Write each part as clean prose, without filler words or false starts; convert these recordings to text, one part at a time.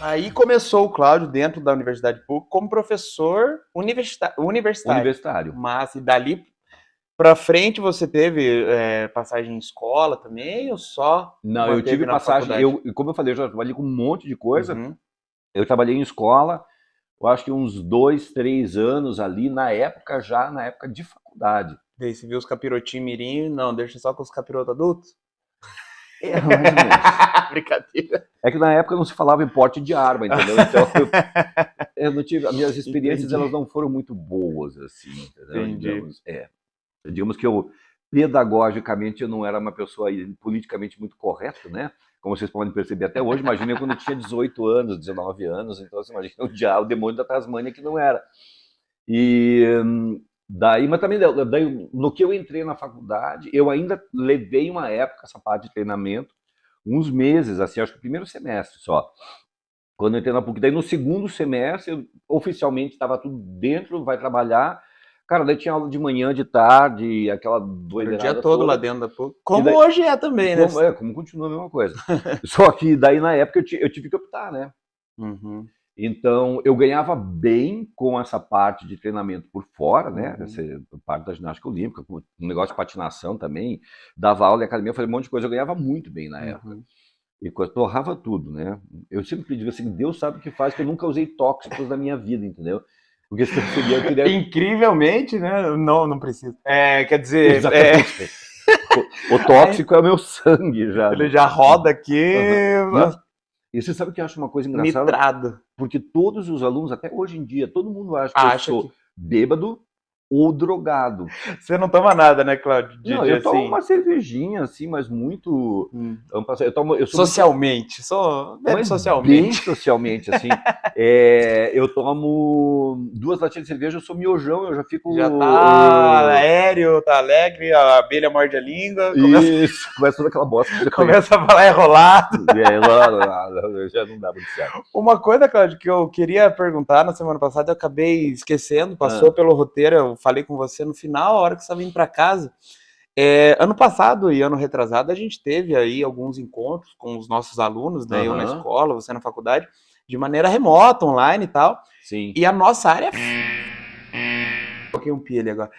Aí começou o Cláudio dentro da Universidade PUC como professor universitário. Mas e dali pra frente você teve passagem em escola também ou só Não, eu tive na passagem, faculdade? como eu falei, eu já trabalhei com um monte de coisa. Uhum. Eu trabalhei em escola, eu acho que uns 2, 3 anos ali, na época de faculdade. Daí você viu os capirotinhos mirim, não, deixa só com os capirotos adultos? É, mais ou menos. Brincadeira. É que na época não se falava em porte de arma, entendeu? Então eu não tive, as minhas experiências Entendi. elas não foram muito boas, assim, entendeu? Entendi. Digamos que eu, pedagogicamente, eu não era uma pessoa politicamente muito correta, né? Como vocês podem perceber até hoje, imagina eu quando eu tinha 18 anos, 19 anos, então você imagina o demônio da Tasmânia que não era. E daí, mas também daí, no que eu entrei na faculdade, eu ainda levei uma época essa parte de treinamento, uns meses, assim, acho que o primeiro semestre só. Quando eu entrei na PUC, daí no segundo semestre, eu oficialmente estava tudo dentro, vai trabalhar. Cara, daí tinha aula de manhã, de tarde, aquela Era o dia doideirada todo lá toda. dentro da PUC. E Como daí, hoje é também, né? como continua a mesma coisa. Só que daí na época eu tive que optar, né? Uhum. Então eu ganhava bem com essa parte de treinamento por fora, né? Uhum. Essa parte da ginástica olímpica, com um negócio de patinação também, dava aula em academia, fazia um monte de coisa, eu ganhava muito bem na época. Uhum. E torrava tudo, né? Eu sempre digo assim, Deus sabe o que faz, que eu nunca usei tóxicos na minha vida, entendeu? Porque senão seria, eu teria... Incrivelmente, né? Não, não precisa. Quer dizer, Exatamente. O tóxico é o meu sangue já. ele já roda aqui Uhum. E você sabe que eu acho uma coisa engraçada? nitrado. Porque todos os alunos, até hoje em dia, todo mundo acha que eu Acha sou que bêbado ou drogado. você não toma nada, né, Cláudio? Não, eu tomo uma cervejinha, assim, mas muito... Eu sou muito... Socialmente. Bebe Mas bem socialmente. socialmente, assim. Eu tomo 2 latinhas de cerveja, eu sou miojão, eu já fico... Já tá aéreo, tá alegre, a abelha morde a língua, Isso, começa toda aquela bosta que você começa a falar enrolado. E aí, lá, já não dá muito certo. Uma coisa, Cláudio, que eu queria perguntar na semana passada, eu acabei esquecendo, passou pelo roteiro, eu falei com você no final, a hora que você estava indo para casa. Ano passado e ano retrasado, a gente teve aí alguns encontros com os nossos alunos, né? Eu na escola, você na faculdade, de maneira remota, online e tal. Sim. E a nossa área... Coloquei um pi ali agora.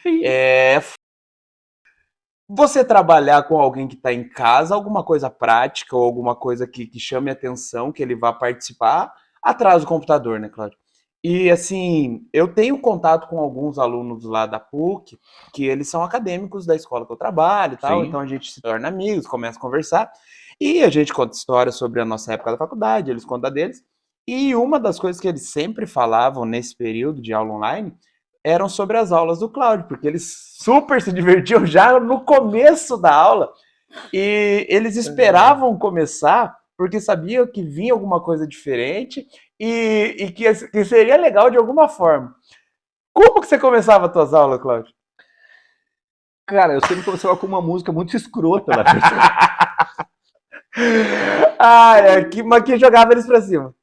Você trabalhar com alguém que está em casa, alguma coisa prática ou alguma coisa que chame a atenção, que ele vá participar, atrás do computador, né, Cláudio? E assim, eu tenho contato com alguns alunos lá da PUC, que eles são acadêmicos da escola que eu trabalho e tal, Sim. então a gente se torna amigos, começa a conversar, e a gente conta histórias sobre a nossa época da faculdade, eles contam a deles. E uma das coisas que eles sempre falavam nesse período de aula online eram sobre as aulas do Cláudio, porque eles super se divertiam já no começo da aula. E eles esperavam começar, porque sabiam que vinha alguma coisa diferente e que seria legal de alguma forma. Como que você começava as suas aulas, Cláudio? Cara, eu sempre começava com uma música muito escrota, na verdade. Mas que jogava eles pra cima.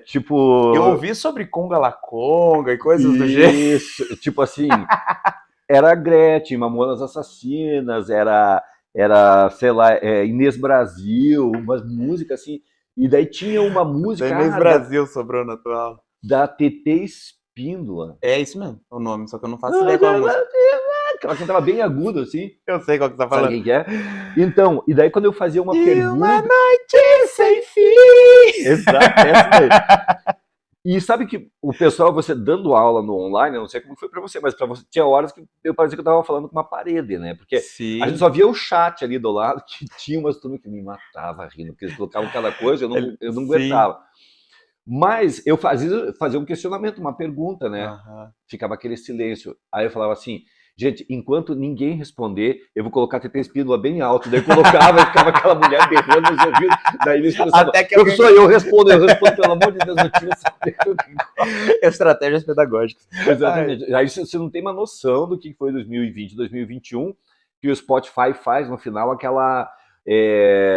Tipo... Eu ouvi sobre Conga La Conga e coisas do jeito. Isso, tipo assim, era Gretchen, Mamonas Assassinas, era sei lá, Inês Brasil, umas músicas assim. E daí tinha uma música Inês Brasil sobrou na tua aula. da TT Espíndola. É isso mesmo, o nome, só que eu não faço ideia qual é a música. Ela cantava bem agudo, assim. Eu sei qual que você tá falando. Sabe quem que é? Então, e daí quando eu fazia uma pergunta... Uma noite sem fim! Exato, essa daí. E sabe que o pessoal, você dando aula no online, eu não sei como foi pra você, mas pra você tinha horas que eu parecia que eu tava falando com uma parede, né? Porque Sim. a gente só via o chat ali do lado, que tinha umas turmas que me matava rindo, porque eles colocavam cada coisa, eu não aguentava. Mas eu fazia um questionamento, uma pergunta, né? Ficava aquele silêncio. Aí eu falava assim, gente, enquanto ninguém responder, eu vou colocar a TT Espíndola bem alto. Daí eu colocava e ficava aquela mulher berrando nos ouvidos. Daí eles pensavam, eu respondo, pelo amor de Deus, eu tinha estratégias pedagógicas. Exatamente. Aí você não tem uma noção do que foi 2020, 2021, que o Spotify faz no final aquela...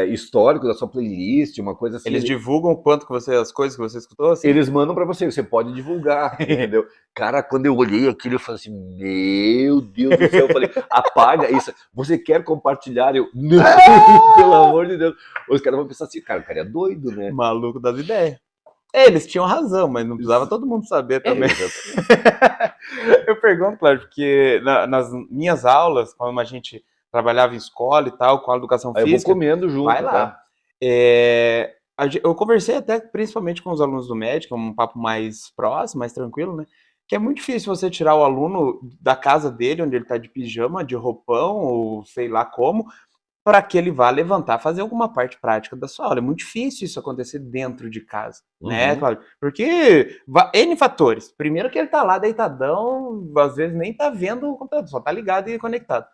histórico da sua playlist, uma coisa assim. Eles divulgam o quanto que as coisas que você escutou? Assim? Eles mandam pra você pode divulgar, entendeu? Cara, quando eu olhei aquilo, eu falei assim, meu Deus do céu, eu falei, apaga isso, você quer compartilhar? Eu, não, pelo amor de Deus. Os caras vão pensar assim, cara, o cara é doido, né? Maluco das ideias. Eles tinham razão, mas não precisava todo mundo saber também. Eu pergunto, claro, porque nas minhas aulas, quando a gente trabalhava em escola e tal, com a educação Aí eu vou física, comendo vai junto, lá. tá? Eu conversei até principalmente com os alunos do médico, um papo mais próximo, mais tranquilo, né? Que é muito difícil você tirar o aluno da casa dele, onde ele tá de pijama, de roupão, ou sei lá como, para que ele vá levantar, fazer alguma parte prática da sua aula. É muito difícil isso acontecer dentro de casa, né, Uhum. claro? Porque N fatores. Primeiro que ele tá lá deitadão, às vezes nem tá vendo o computador, só tá ligado e conectado.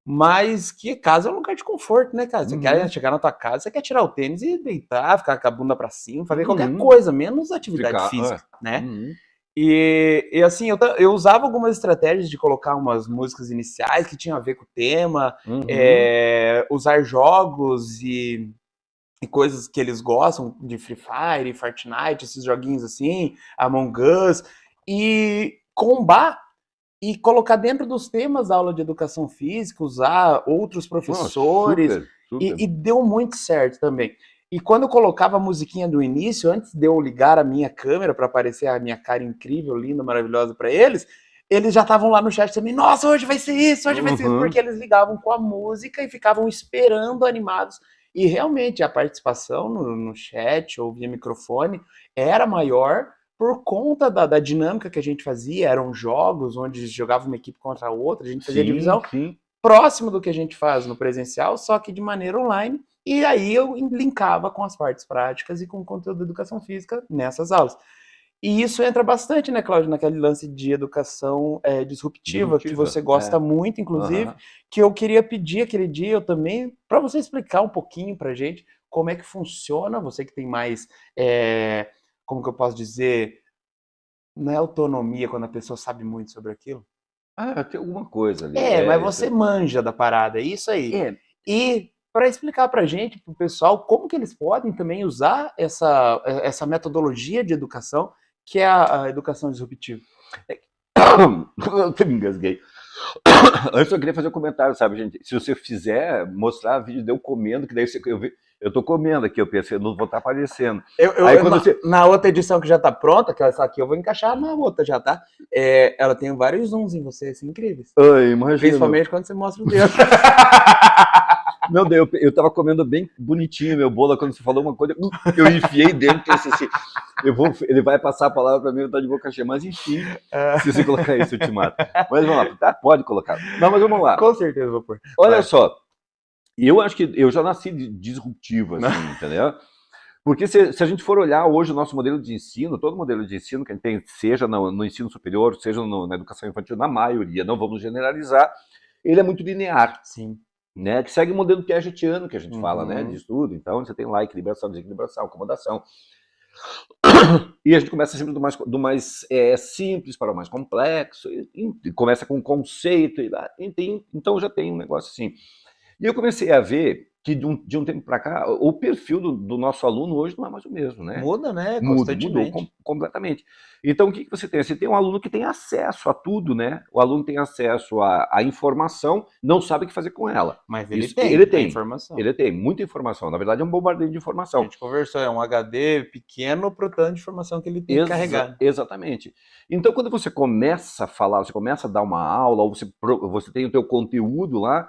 Mas que casa é um lugar de conforto, né, cara? Você quer Uhum. chegar na tua casa, você quer tirar o tênis e deitar, ficar com a bunda pra cima, fazer qualquer Uhum. coisa, menos atividade Ficar. física, né? Uhum. E assim, eu usava algumas estratégias de colocar umas músicas iniciais que tinham a ver com o tema, Uhum. usar jogos e coisas que eles gostam, de Free Fire, Fortnite, esses joguinhos assim, Among Us, e combar e colocar dentro dos temas da aula de educação física, usar outros Oh, professores, super, super. e deu muito certo também. E quando eu colocava a musiquinha do início, antes de eu ligar a minha câmera para aparecer a minha cara incrível, linda, maravilhosa para eles já estavam lá no chat também, nossa, hoje vai ser isso, Uhum. porque eles ligavam com a música e ficavam esperando animados. E realmente a participação no chat ou via microfone era maior por conta da dinâmica que a gente fazia, eram jogos onde jogava uma equipe contra a outra, a gente fazia Sim, divisão sim. próximo do que a gente faz no presencial, só que de maneira online, e aí eu linkava com as partes práticas e com o conteúdo da educação física nessas aulas. E isso entra bastante, né, Cláudio, naquele lance de educação disruptiva, que Disruptiva. você gosta É. muito, inclusive, Aham. que eu queria pedir aquele dia eu também, para você explicar um pouquinho para gente como é que funciona, você que tem mais, como que eu posso dizer, não é autonomia quando a pessoa sabe muito sobre aquilo? Ah, tem alguma coisa ali. Mas É, você isso. manja da parada, é isso aí. É, E para explicar pra gente, pro pessoal, como que eles podem também usar essa metodologia de educação, que é a educação disruptiva. eu me engasguei. Antes eu queria fazer um comentário, sabe, gente? Se você fizer, mostrar vídeo de eu comendo, que daí eu tô comendo aqui, eu pensei, eu não vou estar aparecendo. Aí quando você. Na outra edição que já tá pronta, que é essa aqui, eu vou encaixar na outra já, tá? Ela tem vários zooms em você, assim, incríveis. Ai, imagino. Principalmente quando você mostra o dedo. Meu Deus, eu tava comendo bem bonitinho meu bolo, quando você falou uma coisa, eu enfiei dentro, pensei assim, ele vai passar a palavra para mim, eu tô de boca cheia, mas enfim, se você colocar isso, eu te mato. Mas vamos lá, tá? Pode colocar. Não, mas vamos lá. Com certeza vou pôr. Olha Vai. só, eu acho que eu já nasci disruptivo, assim, entendeu? Porque se a gente for olhar hoje o nosso modelo de ensino, todo modelo de ensino que a gente tem, seja no ensino superior, seja na educação infantil, na maioria, não vamos generalizar, ele é muito linear. Sim. Né, que segue o modelo piagetiano que a gente fala, né, de Uhum. estudo. Então, você tem lá equilibração, desequilibração, acomodação. E a gente começa sempre do mais simples para o mais complexo, e começa com um conceito, então já tem um negócio assim. E eu comecei a ver que de um tempo para cá, o perfil do nosso aluno hoje não é mais o mesmo, né? Muda, né? Mudou Constantemente. completamente. Então, o que você tem? Você tem um aluno que tem acesso a tudo, né? O aluno tem acesso à informação, não sabe o que fazer com ela. Mas ele Isso, tem a informação. ele tem muita informação. Na verdade, é um bombardeio de A informação. gente conversou, é um HD pequeno pro tanto de informação que ele tem que carregar. Exatamente. Então, quando você começa a falar, você começa a dar uma aula, ou você tem o teu conteúdo lá,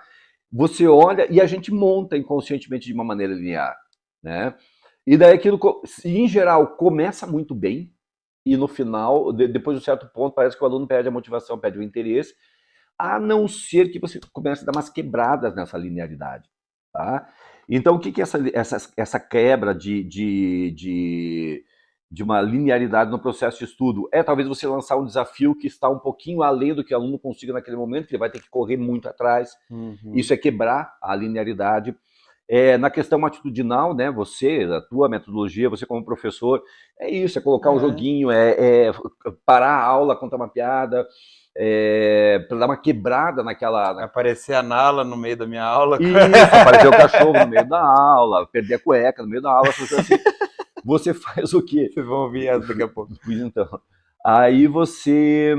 você olha e a gente monta inconscientemente de uma maneira linear, né? E daí aquilo, em geral, começa muito bem, e no final, depois de um certo ponto, parece que o aluno perde a motivação, perde o interesse, a não ser que você comece a dar umas quebradas nessa linearidade, tá? Então, o que é essa quebra de uma linearidade no processo de estudo? É talvez você lançar um desafio que está um pouquinho além do que o aluno consiga naquele momento, que ele vai ter que correr muito atrás. Isso é quebrar a linearidade. Na questão atitudinal, né, a tua metodologia, você como professor, é isso, é colocar um joguinho, parar a aula, contar uma piada, para dar uma quebrada naquela... Aparecer a Nala no meio da minha aula. Isso, aparecer o cachorro no meio da aula, perder a cueca no meio da aula, assim, você faz o quê? Vocês vão ouvir essa daqui a pouco. Então, aí você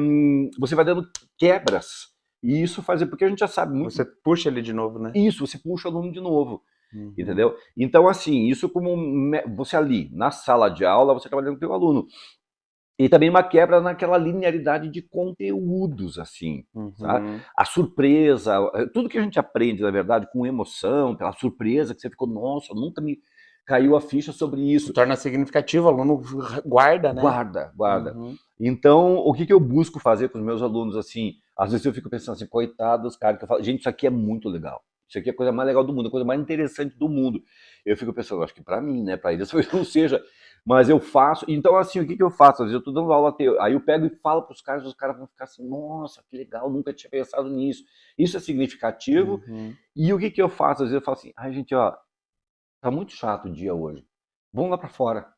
vai dando quebras, e isso faz, porque a gente já sabe muito... Você puxa ele de novo, né? Isso, você puxa o aluno de novo. Uhum. Entendeu? Então, assim, isso como você ali, na sala de aula, você trabalhando com o teu aluno. E também uma quebra naquela linearidade de conteúdos, assim, sabe? Uhum. A surpresa, tudo que a gente aprende, na verdade, com emoção, aquela surpresa que você ficou, nossa, nunca me caiu a ficha sobre Se isso. torna significativo, o aluno guarda, né? Guarda, guarda. Uhum. Então, o que eu busco fazer com os meus alunos, assim, às vezes eu fico pensando assim, coitados, cara, que eu falo, gente, isso aqui é muito legal. Isso aqui é a coisa mais legal do mundo, a coisa mais interessante do mundo. Eu fico pensando, acho que para mim, né, para eles talvez não seja, mas eu faço. Então, assim, o que eu faço? Às vezes eu tô dando aula, aí eu pego e falo para os caras vão ficar assim, nossa, que legal, nunca tinha pensado nisso. Isso é significativo. Uhum. E o que eu faço? Às vezes eu falo assim, ai, gente, ó, tá muito chato o dia hoje. Vamos lá para fora.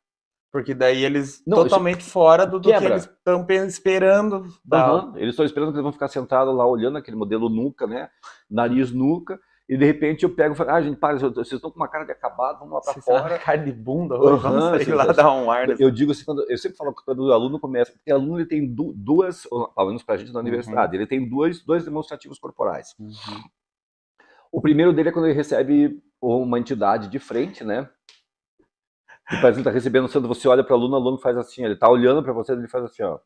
Porque daí eles Não, isso totalmente fora do que eles quebra. estão esperando da aula. Aham, eles estão esperando que eles vão ficar sentados lá olhando aquele modelo nuca, né? Nariz nuca, e de repente eu pego e falo, ah, gente, para, vocês estão com uma cara de acabado, vamos lá para Vocês estão na fora. cara de bunda hoje, vamos Aham, sair assim, lá dar um ar nessa. eu digo assim, eu sempre falo que quando o aluno começa, porque o aluno ele tem duas, pelo menos para a gente na Uhum. universidade, ele tem dois demonstrativos corporais. Uhum. O primeiro dele é quando ele recebe uma entidade de frente, né? Que parece que ele está recebendo, sendo você olha para o aluno faz assim, ele está olhando para você, ele faz assim, ó.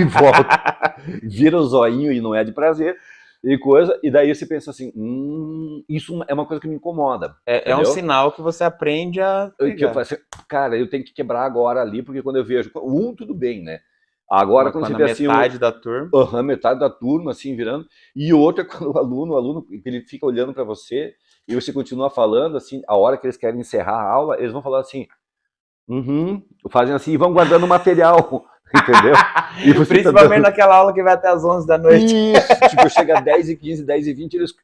E volta, vira o zoinho e não é de prazer, e coisa, e daí você pensa assim, isso é uma coisa que me incomoda, É um entendeu? sinal que você aprende a Que eu falo pegar. assim, cara, eu tenho que quebrar agora ali, porque quando eu vejo, tudo bem, né? Agora quando você Quando a vê assim, metade da turma. metade da turma assim virando, e outra é quando o aluno, ele fica olhando para você, e você continua falando, assim, a hora que eles querem encerrar a aula, eles vão falar assim, fazem assim, e vão guardando o material, entendeu? E você tá Principalmente dando... naquela aula que vai até as 11 da noite. Isso, tipo, chega 10h15, 10h20, eles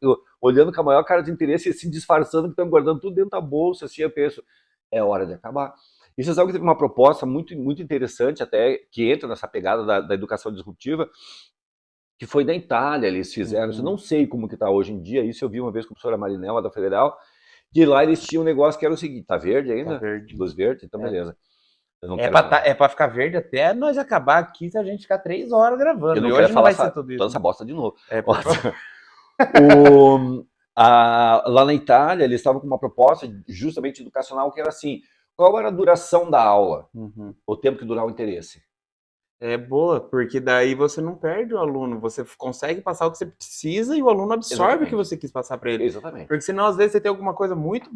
olhando com a maior cara de interesse e se disfarçando que estão guardando tudo dentro da bolsa, assim, eu penso, é hora de acabar. E você sabe que teve uma proposta muito, muito interessante, até, que entra nessa pegada da educação disruptiva, que foi da Itália, eles fizeram isso, eu não sei como que está hoje em dia, isso eu vi uma vez com a professora Marinella, da Federal, que lá eles tinham um negócio que era o seguinte, tá verde Tá ainda? verde. Luz verde? Então É. beleza. Eu não É quero falar. pra ficar verde até nós acabar aqui, se a gente ficar 3 horas gravando. Eu não E quero hoje não falar vai ser tudo toda isso. essa bosta de novo. É, por favor. Lá na Itália, eles estavam com uma proposta justamente educacional que era assim, qual era a duração da aula? Uhum. O tempo que durar o interesse. É boa, porque daí você não perde o aluno, você consegue passar o que você precisa e o aluno absorve o que Exatamente. você quis passar para ele. Exatamente. Porque senão, às vezes, você tem alguma coisa muito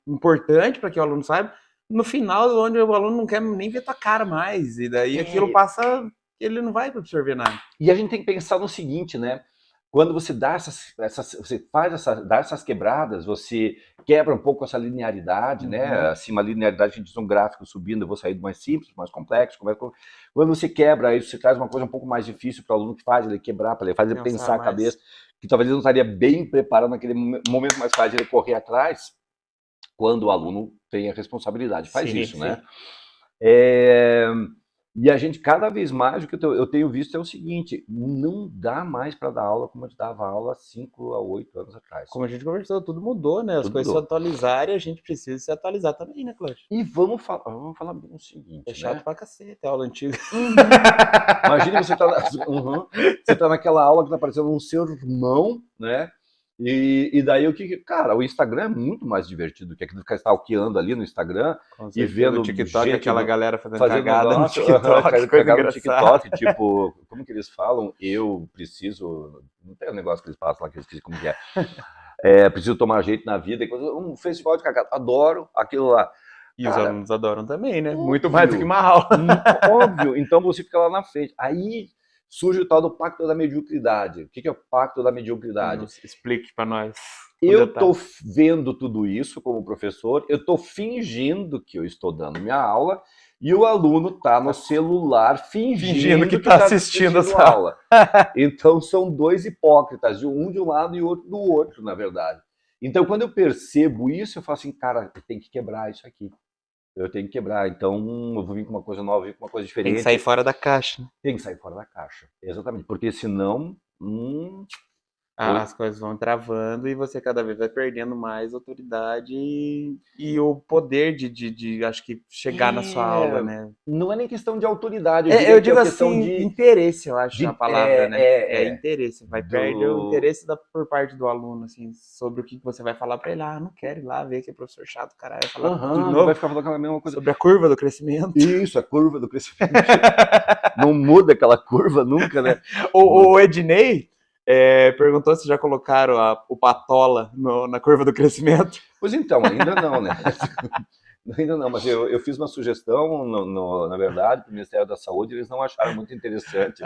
importante para que o aluno saiba, no final, onde o aluno não quer nem ver tua cara mais, e daí aquilo passa, ele não vai absorver nada. E a gente tem que pensar no seguinte, né? Quando você dá dá essas quebradas, você quebra um pouco essa linearidade, né? Assim, uma linearidade, a gente diz um gráfico subindo, eu vou sair do mais simples, mais complexo. Quando você quebra isso, você traz uma coisa um pouco mais difícil para o aluno, que faz ele quebrar, para ele fazer pensar a cabeça, que talvez ele não estaria bem preparado naquele momento, mais faz ele correr atrás, quando o aluno tem a responsabilidade, faz isso, né? E a gente, cada vez mais, o que eu tenho visto é o seguinte, não dá mais para dar aula como a gente dava aula 5 a 8 anos atrás. Como a gente conversou, tudo mudou, né? As Tudo coisas se mudou. atualizarem e a gente precisa se atualizar também, né, Cláudio? E vamos falar bem o seguinte, É chato né? pra cacete a aula antiga. Imagina você você tá naquela aula que tá parecendo um sermão, né? E daí cara, o Instagram é muito mais divertido que aquilo de ficar stalkeando ali no Instagram e vendo o TikTok, gente aquela galera fazendo cagada cagada no TikTok, cagada no TikTok, tipo, como que eles falam? Eu preciso, não tem um negócio que eles passam lá que eu esqueci como que é. Preciso tomar jeito na vida, um festival de cagada, adoro aquilo lá. E os alunos adoram também, né? Óbvio, muito mais do que uma aula. Óbvio, então você fica lá na frente. Aí surge o tal do pacto da mediocridade. O que é o pacto da mediocridade? Explique para nós. Eu estou vendo tudo isso como professor, eu estou fingindo que eu estou dando minha aula e o aluno está no celular fingindo que está assistindo a aula. Então são dois hipócritas, um de um lado e outro do outro, na verdade. Então quando eu percebo isso, eu falo assim, cara, tem que quebrar isso aqui. Eu tenho que quebrar, então eu vou vir com uma coisa nova, vir com uma coisa diferente. Tem que sair fora da caixa. Tem que sair fora da caixa, exatamente, porque senão As coisas vão travando e você cada vez vai perdendo mais autoridade e o poder acho que, chegar na sua aula, É, né? não é nem questão de autoridade, eu diria Eu que é digo questão assim, interesse, eu acho a de palavra, né? Interesse. Vai perder o do... interesse por parte do aluno, assim, sobre o que você vai falar pra ele. Ah, não quero ir lá ver que é professor chato, caralho, vai falar de Aham, ele vai novo ficar falando aquela mesma coisa. sobre a curva do crescimento. Isso, a curva do crescimento. Não muda aquela curva nunca, né? O Ednei perguntou se já colocaram o Patola na curva do crescimento. Pois então, ainda não, né? Ainda não, mas eu fiz uma sugestão, na verdade, para o Ministério da Saúde, eles não acharam muito interessante.